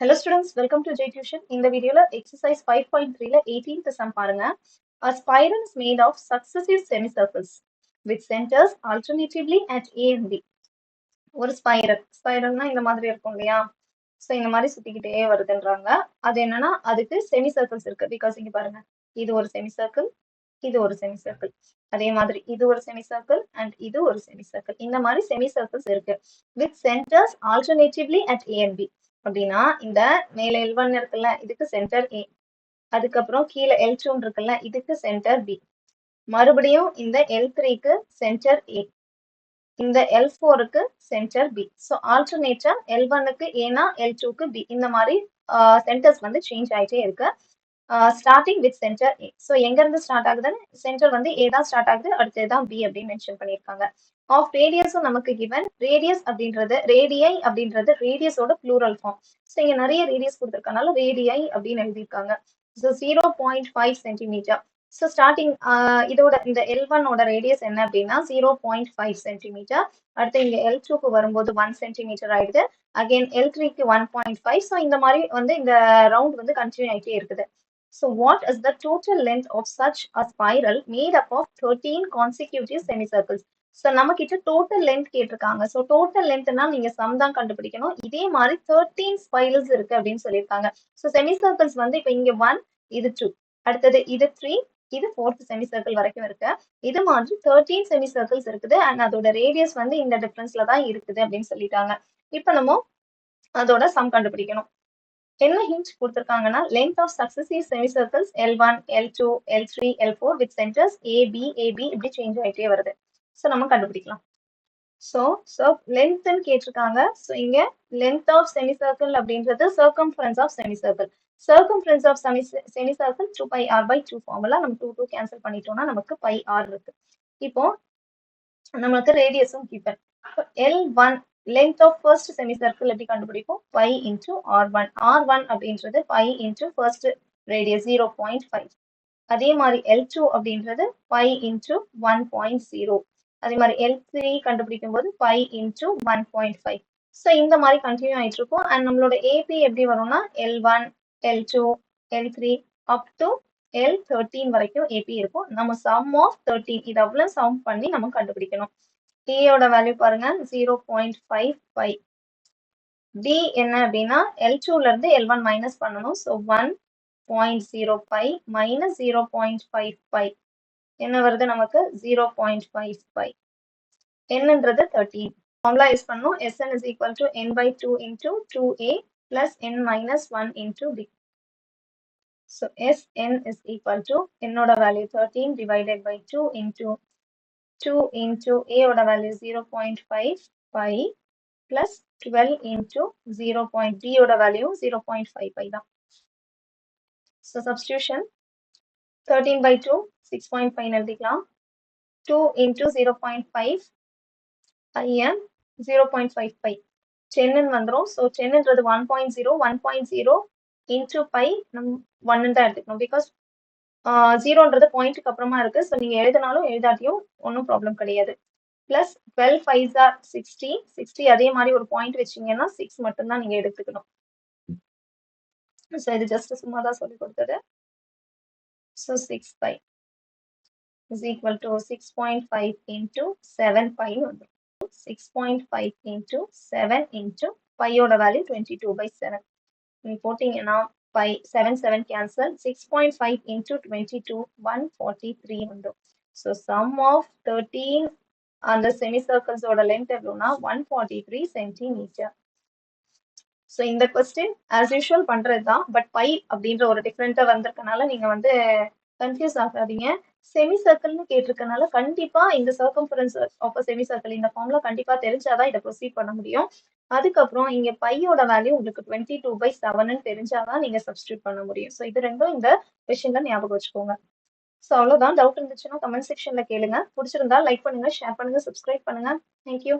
Hello students, welcome to J Tuition. In the video, exercise 5.3 18th sum பாருங்க. A spiral is made of successive semicircles with centers alternatively at A and B. ஒரு ஸ்பைரல்னா இந்த மாதிரி இருக்கும் இல்லையா? So இந்த மாதிரி சுத்திக்கிட்டே வருதுன்றாங்க. அது என்னன்னா அதுக்கு செமி சர்க்கிள்ஸ் இருக்கு. பிகாஸ் இங்க பாருங்க, இது ஒரு செமி சர்க்கிள், இது ஒரு செமி சர்க்கிள். அதே மாதிரி இது ஒரு செமி சர்க்கிள் அண்ட் இது ஒரு செமி சர்க்கிள். இந்த மாதிரி செமி சர்க்கிள்ஸ் இருக்கு. With centres alternatively at A and B. அப்படின்னா இந்த மேல L1 இருக்குல்ல, இதுக்கு சென்டர் A. அதுக்கப்புறம் கீழே L2 இருக்குல்ல, இதுக்கு சென்டர் B. மறுபடியும் இந்த L3க்கு சென்டர் A. இந்த L4க்கு சென்டர் B. ஸோ ஆல்டர்னேட்டா L1க்கு ஏனா L2க்கு B. இந்த மாதிரி சென்டர்ஸ் வந்து சேஞ்ச் ஆயிட்டே இருக்கு. Starting with centre A. So எங்க இருந்து ஸ்டார்ட் ஆகுதுன்னு சென்டர் வந்து A தான் ஸ்டார்ட் ஆகுது, அடுத்ததுதான் B அப்படின்னு மென்ஷன் பண்ணியிருக்காங்க. ஆஃப் ரேடியஸும் நமக்கு கிவன். ரேடியஸ் அப்படின்றது ரேடியை அப்படின்றது ரேடியஸோட ப்ளூரல் ஃபார்ம். ஸோ இங்க நிறைய ரேடியஸ் கொடுத்துருக்கனால ரேடியை அப்படின்னு எழுதியிருக்காங்க. So 0.5 centimetre. ஸோ ஸ்டார்டிங் இதோட இந்த L1ஓட ரேடியஸ் என்ன அப்படின்னா 0.5 சென்டிமீட்டர். அடுத்து இங்க L2க்கு வரும்போது 1 சென்டிமீட்டர் ஆயிடுது. அகைன் L3க்கு 1.5. ஸோ இந்த மாதிரி வந்து இந்த ரவுண்ட் வந்து கண்டினியூ ஆகிட்டே இருக்குது. So what is the total length of such a spiral made up of 13 consecutive semicircles? So நம்ம கிட்ட டோட்டல் லென்த் கேட்டிருக்காங்க. ஸோ டோட்டல் லென்த்னா நீங்க சம் தான் கண்டுபிடிக்கணும். இதே மாதிரி 13 ஸ்பைரல்ஸ் இருக்கு அப்படின்னு சொல்லியிருக்காங்க. ஸோ செமி சர்க்கிள்ஸ் வந்து இப்போ இங்க 1, இது 2, அடுத்தது இது 3, இது 4th செமி சர்க்கிள் வரைக்கும் இருக்கு. இது மாதிரி 13 செமி சர்க்கிள்ஸ் இருக்குது அண்ட் அதோட ரேடியஸ் வந்து இந்த டிஃபரன்ஸ்ல தான் இருக்குது அப்படின்னு சொல்லிட்டாங்க. இப்போ நம்ம அதோட சம் கண்டுபிடிக்கணும். என்ன ஹிண்ட் கொடுத்துருக்காங்கன்னா length of successive semicircles L1, L2, L3, L4 with centres AB, AB இப்படி சேஞ்ச் ஆகிட்டே வருது. ஸோ நம்ம கண்டுபிடிக்கலாம். ஸோ லென்த்ன்னு கேட்டிருக்காங்க. ஸோ இங்க லென்த் ஆஃப் செமிசர்க்கிள் அப்படின்றது circumference of semicircle. Circumference of semicircle 2πr/2 formula. நம்ம 2 கேன்சல் பண்ணிட்டோம்னா நமக்கு πr இருக்கு. இப்போ நமக்கு ரேடியஸும் given. L1 length of first semicircle எப்படி கண்டுபிடிப்போம்? pi into r1. r1 அப்படின்றது pi into first radius 0.5. அதே மாதிரி L2 அப்படின்றது pi into 1.0. அதே மாதிரி L3 கண்டுபிடிக்கும் போது pi into 1.5. ஸோ இந்த மாதிரி கண்டினியூ ஆயிட்டு இருக்கும். அண்ட் நம்மளோட AP எப்படி வரும்னா L1, L2, L3 up to L13 வரைக்கும் AP இருக்கும். நம்ம சம் ஆஃப் 13 இது அவ்வளவு சம் பண்ணி நம்ம கண்டுபிடிக்கணும். T-யோட வேல்யூ பாருங்க 0.55. D என்ன அப்படின்னா L2ல இருந்து L1 மைனஸ் பண்ணணும். ஸோ 1.05 மைனஸ் 0.55 என்ன வருது நமக்கு 0.55. என்னன்றது 13. ஃபார்முலா யூஸ் பண்ணணும். Sn is equal to n/2 into 2a plus n minus 1 into b. So Sn is equal to என்னோட value 13 divided by 2 into a ஓட வேல்யூ 0.55 plus 12 into 0. b ஓட value 0.55 தான். So substitution 13 by 2 6.5 எழுதிக்கலாம். 2 into 0.5 im 0.55 10 வந்துரும். So 10ன்றது 1.0 1.0 into pi நம்ம 1 தான் எடுத்துக்கணும். Because 0ன்றது பாயிண்ட்டுக்கு அப்புறமா இருக்கு. ஸோ நீங்க எழுதினாலும் எழுதாட்டியும் ஒன்றும் ப்ராப்ளம் கிடையாது. Plus 12 5s are 60. 60 அதே மாதிரி ஒரு பாயிண்ட் வச்சீங்கன்னா 6 மட்டும்தான் நீங்க எடுத்துக்கணும். ஸோ இது ஜஸ்ட் சும்மா தான் சொல்லி கொடுத்தது. So 6 pi is equal to 6.5 into 7 pi வந்துடும். 6.5 into 7 into pi ஓட வேல்யூ 22/7. நீங்க போட்டீங்கன்னா pi 7 7 கேன்சல். 6.5 into 22 143 வந்துடும். ஸோ சம் ஆஃப் 13 அந்த செமிசர்க்கிள்ஸோட லென்த் எவ்வளோனா 143 சென்டிமீட்டர். ஸோ இந்த கொஸ்டின் ஆஸ் யூஷுவல் பண்றது தான். பட் பை அப்படின்ற ஒரு டிஃப்ரெண்டா வந்திருக்கனால நீங்க வந்து கன்ஃபியூஸ் ஆகாதீங்க. செமி சர்க்கிள்னு கேட்டிருக்கனால கண்டிப்பா இந்த circumference of a semi circle இந்த ஃபார்ம்ல கண்டிப்பா தெரிஞ்சாதான் இதை ப்ரொசீட் பண்ண முடியும். அதுக்கப்புறம் இங்க பையோட வேல்யூ உங்களுக்கு 22/7 தெரிஞ்சாதான் நீங்க சப்ஸ்டியூட் பண்ண முடியும். ஸோ இது ரெண்டும் இந்த கொஸ்டின்ல ஞாபகம் வச்சுக்கோங்க. ஸோ அவ்வளோதான். டவுட் இருந்துச்சுன்னா கமெண்ட் செக்ஷன்ல கேளுங்க. பிடிச்சிருந்தா லைக் பண்ணுங்க, ஷேர் பண்ணுங்க, சப்ஸ்கிரைப் பண்ணுங்க. தேங்க்யூ.